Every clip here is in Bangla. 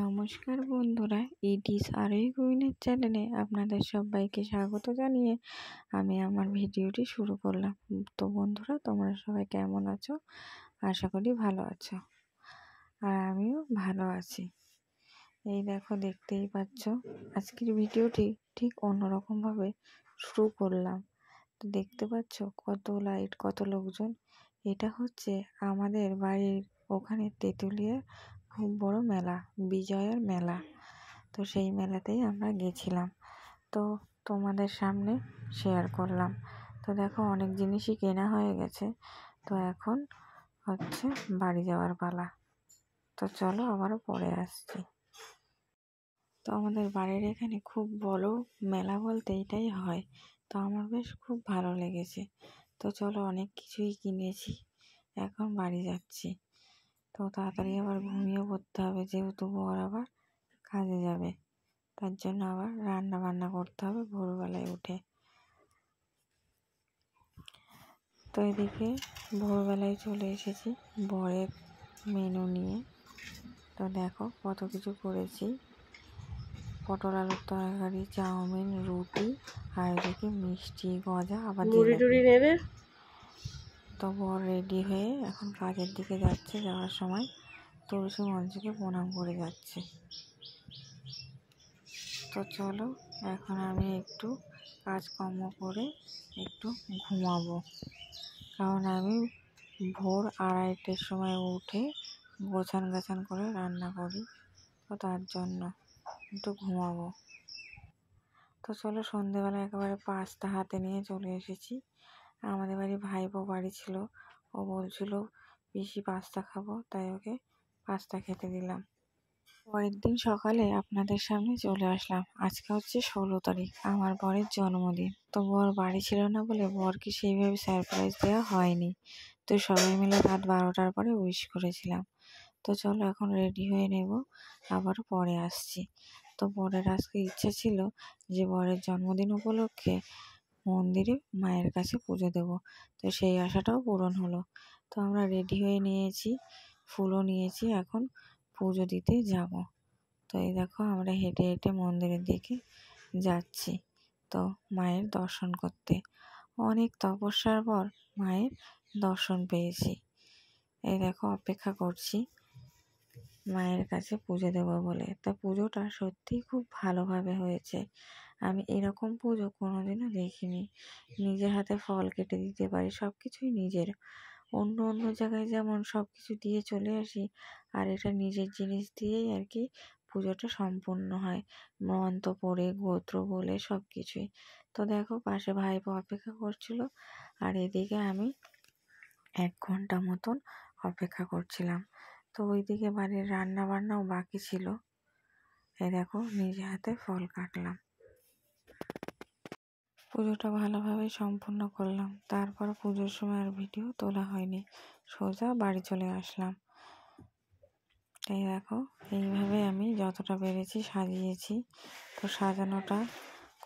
নমস্কার বন্ধুরা, ইটিস আরোহী কুইনের চ্যানেলে আপনাদের সবাইকে স্বাগত জানিয়ে আমি আমার ভিডিওটি শুরু করলাম। তো বন্ধুরা, তোমরা সবাই কেমন আছো? আশা করি ভালো আছো, আর আমিও ভালো আছি। এই দেখো, দেখতেই পাচ্ছ আজকের ভিডিওটি ঠিক অন্যরকমভাবে শুরু করলাম। তো দেখতে পাচ্ছ কত লাইট, কত লোকজন। এটা হচ্ছে আমাদের বাড়ির ওখানে তেঁতুলিয়ার খুব বড় মেলা, বিজয়ার মেলা। তো সেই মেলাতেই আমরা গেছিলাম, তো তোমাদের সামনে শেয়ার করলাম। তো দেখো, অনেক জিনিসই কেনা হয়ে গেছে। তো এখন হচ্ছে বাড়ি যাওয়ার পালা। তো চলো, আবারও পরে আসছি। তো আমাদের বাড়ির এখানে খুব বড় মেলা বলতে এটাই হয়। তো আমার বেশ খুব ভালো লেগেছে। তো চলো, অনেক কিছুই কিনেছি, এখন বাড়ি যাচ্ছি। তো তাড়াতাড়ি আবার ঘুমিয়ে পড়তে হবে, যেহেতু বর আবার কাজে যাবে। তার জন্য আবার রান্না বান্না করতে হবে ভোরবেলায় উঠে। তো এদিকে ভোরবেলায় চলে এসেছি বরের মেনু নিয়ে। তো দেখো কত কিছু করেছি: পটল আলুর তরকারি, চাউমিন, রুটি, আর এদিকে মিষ্টি, গজা, আবার জিলাপি নেবে। তো বর রেডি হয়ে এখন কাজের দিকে যাচ্ছে। যাওয়ার সময় তুলসী মঞ্চকে প্রণাম করে যাচ্ছে। তো চলো, এখন আমি একটু কাজকর্ম করে একটু ঘুমাবো, কারণ আমি ভোর 2:30টার সময় উঠে গোছান গাছান করে রান্না করি। তো তার জন্য একটু ঘুমাবো। তো চলো, সন্ধেবেলা একেবারে পাস্তা হাতে নিয়ে চলে এসেছি। আমাদের বাড়ি ভাইপো বাড়ি ছিল, ও বলছিল পিসি পাস্তা খাবো, তাই ওকে পাস্তা খেতে দিলাম। পরের দিন সকালে আপনাদের সামনে চলে আসলাম। আজকে হচ্ছে 16 তারিখ, আমার বরের জন্মদিন। তো বর বাড়ি ছিল না বলে বরকে সেইভাবে সারপ্রাইজ দেওয়া হয়নি। তো সবাই মিলে রাত 12টার পরে উইশ করেছিলাম। তো চলো, এখন রেডি হয়ে নেব, আবার পরে আসছি। তো বরের আজকে ইচ্ছা ছিল যে বরের জন্মদিন উপলক্ষে মন্দিরে মায়ের কাছে পুজো দেব। তো সেই আশাটাও পূরণ হলো। তো আমরা রেডি হয়ে নিয়েছি, ফুলও নিয়েছি, এখন পুজো দিতে যাব। তো এই দেখো, আমরা হেঁটে হেঁটে মন্দিরের দিকে যাচ্ছি, তো মায়ের দর্শন করতে। অনেক তপস্যার পর মায়ের দর্শন পেয়েছি। এই দেখো, অপেক্ষা করছি মায়ের কাছে পুজো দেবো বলে। তা পুজোটা সত্যিই খুব ভালোভাবে হয়েছে। আমি এরকম পুজো কোনোদিনও দেখিনি। নিজের হাতে ফল কেটে দিতে পারি, সব কিছুই নিজের। অন্য অন্য জায়গায় যেমন সব কিছু দিয়ে চলে আসি, আর এটা নিজের জিনিস দিয়েই আর কি পুজোটা সম্পূর্ণ হয়, মন্ত্র পড়ে, গোত্র বলে, সব কিছুই। তো দেখো, পাশে ভাইপো অপেক্ষা করছিল, আর এদিকে আমি 1 ঘন্টা মতন অপেক্ষা করছিলাম। তো ওইদিকে বাড়ির রান্না বান্নাও বাকি ছিল। এই দেখো, নিজে হাতে ফল কাটলাম। পুজোটা ভালোভাবে সম্পূর্ণ করলাম। তারপর পুজোর সময় আর ভিডিও তোলা হয়নি, সোজা বাড়ি চলে আসলাম। এই দেখো, এইভাবে আমি যতটা পেরেছি সাজিয়েছি। তো সাজানোটা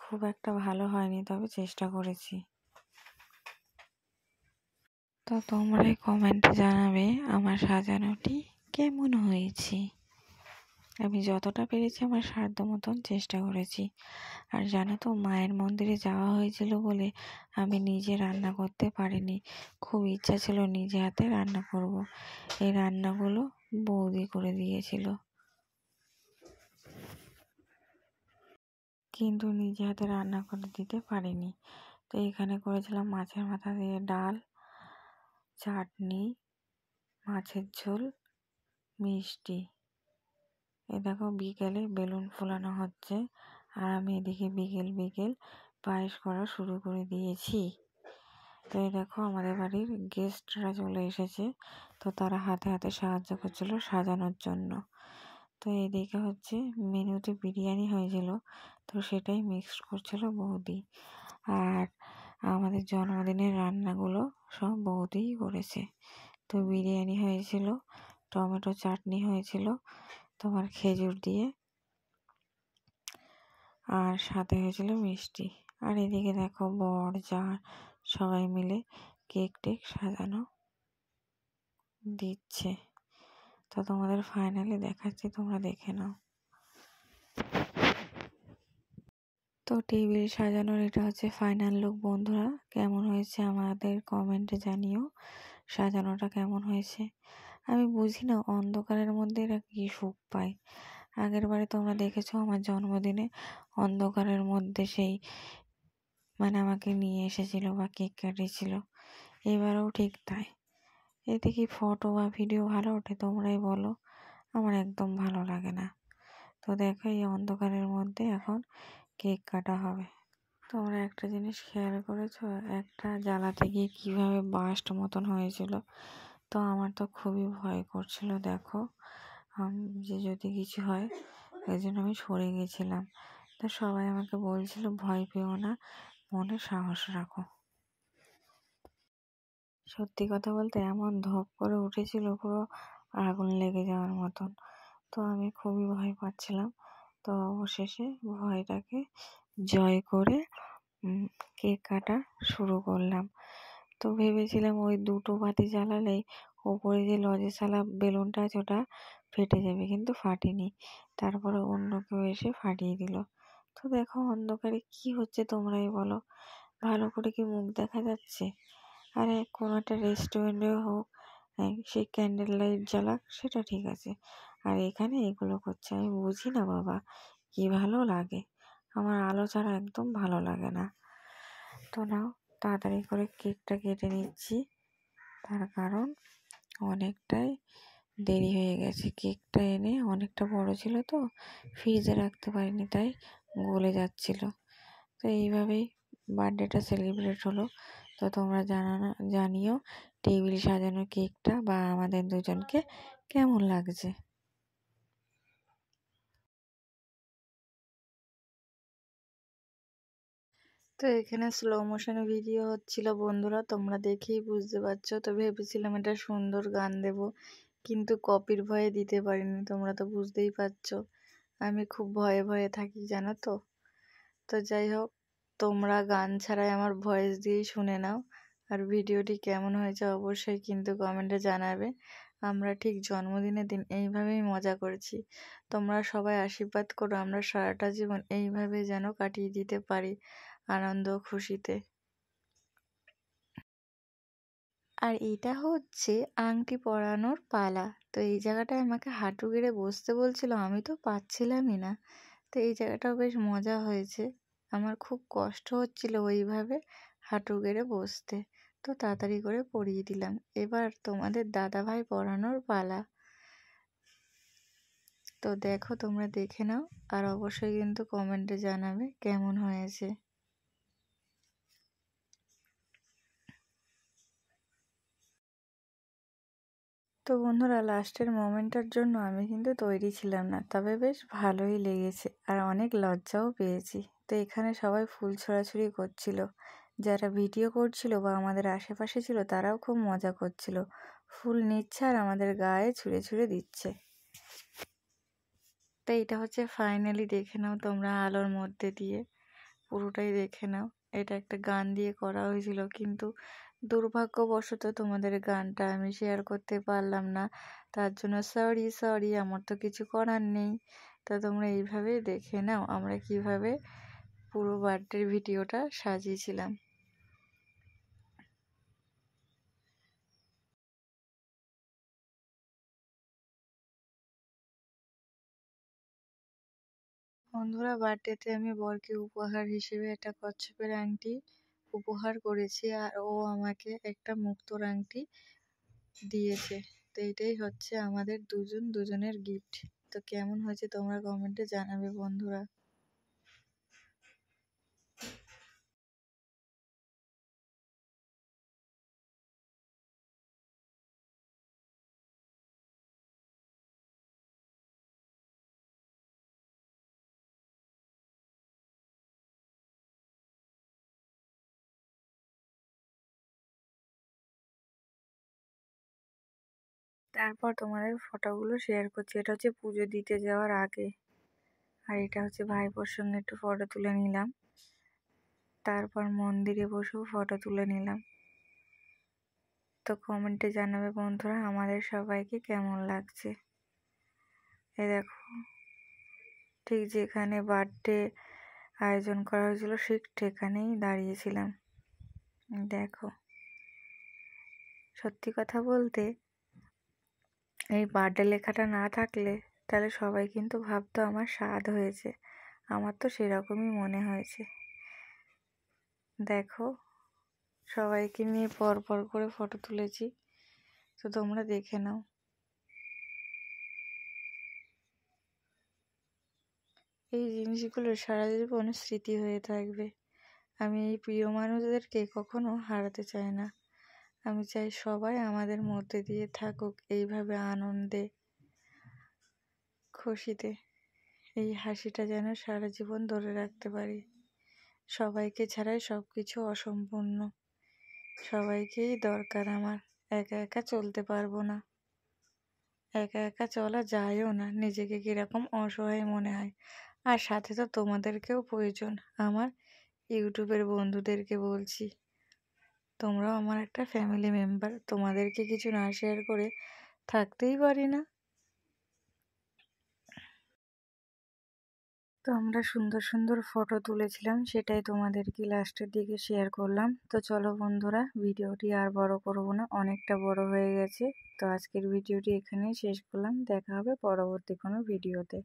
খুব একটা ভালো হয়নি, তবে চেষ্টা করেছি। তো তোমরা কমেন্টে জানাবে আমার সাজানোটি কেমন হয়েছে। আমি যতটা পেরেছি আমার সাধ্য মতন চেষ্টা করেছি। আর জানো তো, মায়ের মন্দিরে যাওয়া হয়েছিল বলে আমি নিজে রান্না করতে পারিনি। খুব ইচ্ছা ছিল নিজে হাতে রান্না করব। এই রান্নাগুলো বৌদি করে দিয়েছিল, কিন্তু নিজে হাতে রান্না করে দিতে পারিনি। তো এখানে করেছিলাম মাছের মাথা দিয়ে ডাল, চাটনি, মাছের ঝোল, মিষ্টি। এই দেখো, বিকেলে বেলুন ফোলানো হচ্ছে, আর আমি এদিকে বিকেল বিকেল পায়েস করা শুরু করে দিয়েছি। তো এই দেখো, আমাদের বাড়ির গেস্টরা চলে এসেছে, তো তারা হাতে হাতে সাহায্য করছিল সাজানোর জন্য। তো এদিকে হচ্ছে মেনুতে বিরিয়ানি হয়েছিল, তো সেটাই মিক্সড করছিল বৌদি। আর আমাদের জন্মদিনের রান্নাগুলো সব বৌদিই করেছে। তো বিরিয়ানি হয়েছিল, টমেটো চাটনি হয়েছিল তোমার খেজুর দিয়ে, আর সাথে হয়েছিল মিষ্টি। আর এদিকে দেখো, বর যা সবাই মিলে কেক টেক সাজানো দিচ্ছে। তো তো তোমাদের ফাইনালি দেখাচ্ছি, তোমরা দেখে নাও। তো টেবিল সাজানোর এটা হচ্ছে ফাইনাল লুক বন্ধুরা। কেমন হয়েছে আমাদের কমেন্টে জানিও, সাজানোটা কেমন হয়েছে। আমি বুঝি না অন্ধকারের মধ্যে এরা কি সুখ পায়। আগের বারে তোমরা দেখেছো আমার জন্মদিনে অন্ধকারের মধ্যে সেই আমাকে নিয়ে এসেছিল বা কেক কাটিয়েছিল, এবারেও ঠিক তাই। এতে কি ফটো বা ভিডিও ভালো ওঠে তোমরাই বলো? আমার একদম ভালো লাগে না। তো দেখো এই অন্ধকারের মধ্যে এখন কেক কাটা হবে। তোমরা একটা জিনিস খেয়াল করেছো, একটা জ্বালাতে গিয়ে কিভাবে বাস্ট মতন হয়েছিল। তো আমার তো খুবই ভয় করছিল, দেখো যে যদি কিছু হয়, ওই জন্য আমি সরে গেছিলাম। তো সবাই আমাকে বলছিল ভয় পেও না, মনে সাহস রাখো। সত্যি কথা বলতে এমন ধপ করে উঠেছিল পুরো আগুন লেগে যাওয়ার মতন। তো আমি খুবই ভয় পাচ্ছিলাম। তো অবশেষে ভয়টাকে জয় করে কেক কাটা শুরু করলাম। তো ভেবেছিলাম ওই দুটো বাতি জ্বালালেই ওপরে যে লজেসালা বেলুনটা আছে ওটা ফেটে যাবে, কিন্তু ফাটেনি। তারপরে অন্য কেউ এসে ফাটিয়ে দিল। তো দেখো অন্ধকারে কি হচ্ছে তোমরাই বলো, ভালো করে কি মুখ দেখা যাচ্ছে? আরে কোনো একটা রেস্টুরেন্টে হোক, সেই ক্যান্ডেল লাইট জ্বালাক, সেটা ঠিক আছে। আর এখানে এগুলো করছে, আমি বুঝি না বাবা, কি ভালো লাগে। আমার আলো ছাড়া একদম ভালো লাগে না। তো নাও তাড়াতাড়ি করে কেকটা কেটে নিচ্ছি, তার কারণ অনেকটাই দেরি হয়ে গেছে। কেকটা এনে অনেকটা বড় ছিল তো ফ্রিজে রাখতে পারিনি, তাই গলে যাচ্ছিল। তো এইভাবেই বার্থডেটা সেলিব্রেট হলো। তো তোমরা জানিও টেবিল সাজানো কেকটা বা আমাদের দুজনকে কেমন লাগছে। তো এখানে স্লো মোশন ভিডিও হচ্ছিল বন্ধুরা, তোমরা দেখেই বুঝতে পারছো। তো ভেবেছিলাম এটা সুন্দর গান দেব, কিন্তু কপির ভয়ে দিতে পারিনি। তোমরা তো বুঝতেই পারছো আমি খুব ভয়ে ভয়ে থাকি, জানো তো। তো যাই হোক, তোমরা গান ছাড়াই আমার ভয়েস দিয়েই শুনে নাও। আর ভিডিওটি কেমন হয়েছে অবশ্যই কিন্তু কমেন্টে জানাবে। আমরা ঠিক জন্মদিনের দিন এইভাবেই মজা করেছি। তোমরা সবাই আশীর্বাদ করো আমরা সারাটা জীবন এইভাবে যেন কাটিয়ে দিতে পারি আনন্দ খুশিতে। আর এটা হচ্ছে আংটি পরানোর পালা। তো এই জায়গাটায় আমাকে হাঁটু গেড়ে বসতে বলছিল, আমি তো পাচ্ছিলামই না। তো এই জায়গাটাও বেশ মজা হয়েছে। আমার খুব কষ্ট হচ্ছিল ওইভাবে হাঁটু গেড়ে বসতে। তো তাড়াতাড়ি করে পরিয়ে দিলাম। এবার তোমাদের দাদাভাই পরানোর পালা। তো দেখো তোমরা দেখে নাও, আর অবশ্যই কিন্তু কমেন্টে জানাবে কেমন হয়েছে। তো বন্ধুরা লাস্টের মোমেন্টটার জন্য আমি কিন্তু তৈরি ছিলাম না, তবে বেশ ভালোই লেগেছে আর অনেক লজ্জাও পেয়েছি। তো এখানে সবাই ফুল ছোড়াছুড়ি করছিল, যারা ভিডিও করছিল বা আমাদের আশেপাশে ছিল তারাও খুব মজা করছিল, ফুল নিচ্ছে আর আমাদের গায়ে ছুঁড়ে ছুঁড়ে দিচ্ছে। তো এটা হচ্ছে ফাইনালি, দেখে নাও তোমরা আলোর মধ্যে দিয়ে পুরোটাই দেখে নাও। এটা একটা গান দিয়ে করা হয়েছিল, কিন্তু দুর্ভাগ্যবশত তোমাদের গানটা আমি শেয়ার করতে পারলাম না। তার জন্য সরি সরি, আমার তো কিছু করার নেই। তা তোমরা এইভাবেই দেখে নাও আমরা কিভাবে পুরো বার্থডের ভিডিওটা সাজিয়েছিলাম। বন্ধুরা বার্থডেতে আমি বরকে উপহার হিসেবে একটা কচ্ছপের আংটি উপহার করেছি, আর ও আমাকে একটা মুক্তোর আংটি দিয়েছে। তো এটাই হচ্ছে আমাদের দুজনের গিফট। তো কেমন হয়েছে তোমরা কমেন্টে জানাবে বন্ধুরা। তারপর তোমাদের ফটোগুলো শেয়ার করছি। এটা হচ্ছে পুজো দিতে যাওয়ার আগে, আর এটা হচ্ছে ভাইপোর সঙ্গে একটু ফটো তুলে নিলাম। তারপর মন্দিরে বসেও ফটো তুলে নিলাম। তো কমেন্টে জানাবে বন্ধুরা আমাদের সবাইকে কেমন লাগছে। এই দেখো, ঠিক যেখানে বার্থডে আয়োজন করা হয়েছিল ঠিক সেখানেই দাঁড়িয়েছিলাম। দেখো, সত্যি কথা বলতে এই বার্থডে লেখাটা না থাকলে তাহলে সবাই কিন্তু ভাবতো আমার স্বাদ হয়েছে। আমার তো সেরকমই মনে হয়েছে। দেখো, সবাইকে নিয়ে পর পর করে ফটো তুলেছি, তো তোমরা দেখে নাও। এই জিনিসগুলো সারা জীবন স্মৃতি হয়ে থাকবে। আমি এই প্রিয় মানুষদেরকে কখনো হারাতে চাই না। আমি চাই সবাই আমাদের মধ্যে দিয়ে থাকুক এইভাবে আনন্দে খুশিতে। এই হাসিটা যেন সারা জীবন ধরে রাখতে পারি। সবাইকে ছাড়াই সব কিছু অসম্পূর্ণ। সবাইকেই দরকার আমার। একা একা চলতে পারবো না। একা একা চলা যায়ও না, নিজেকে কিরকম অসহায় মনে হয়। আর সাথে তো তোমাদেরকেও প্রয়োজন। আমার ইউটিউবের বন্ধুদেরকে বলছি, তোমরাও আমার একটা ফ্যামিলি মেম্বার। তোমাদেরকে কিছু না শেয়ার করে থাকতেই পারি না। তো আমরা সুন্দর সুন্দর ফটো তুলেছিলাম, সেটাই তোমাদেরকে লাস্টের দিকে শেয়ার করলাম। তো চলো বন্ধুরা, ভিডিওটি আর বড় করব না, অনেকটা বড় হয়ে গেছে। তো আজকের ভিডিওটি এখানেই শেষ করলাম। দেখা হবে পরবর্তী কোনো ভিডিওতে।